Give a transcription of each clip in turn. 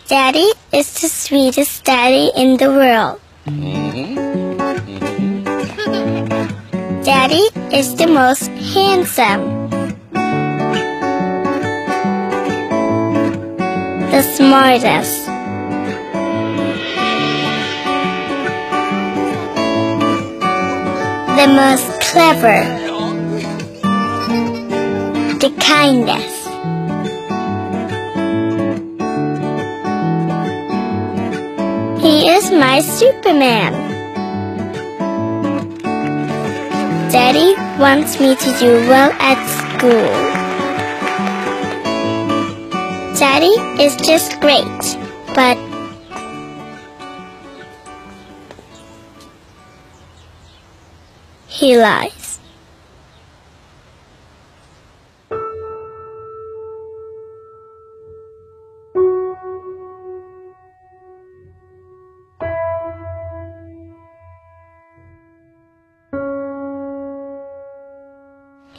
Daddy is the sweetest daddy in the world. Daddy is the most handsome, the smartest, the most clever, the kindest. He is my Superman. Daddy wants me to do well at school. Daddy is just great, but he lies.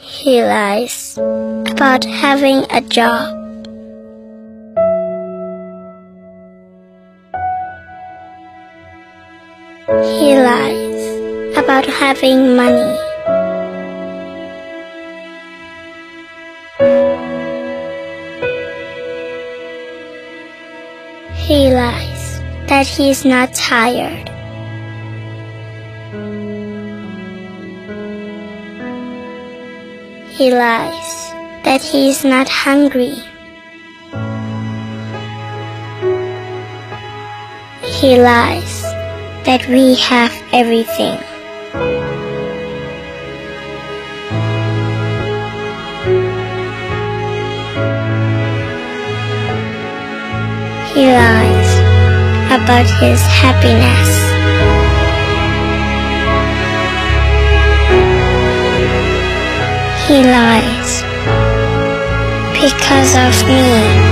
He lies about having a job. He lies about having money. He lies that he is not tired. He lies that he is not hungry. He lies that we have everything. He lies about his happiness. He lies because of me.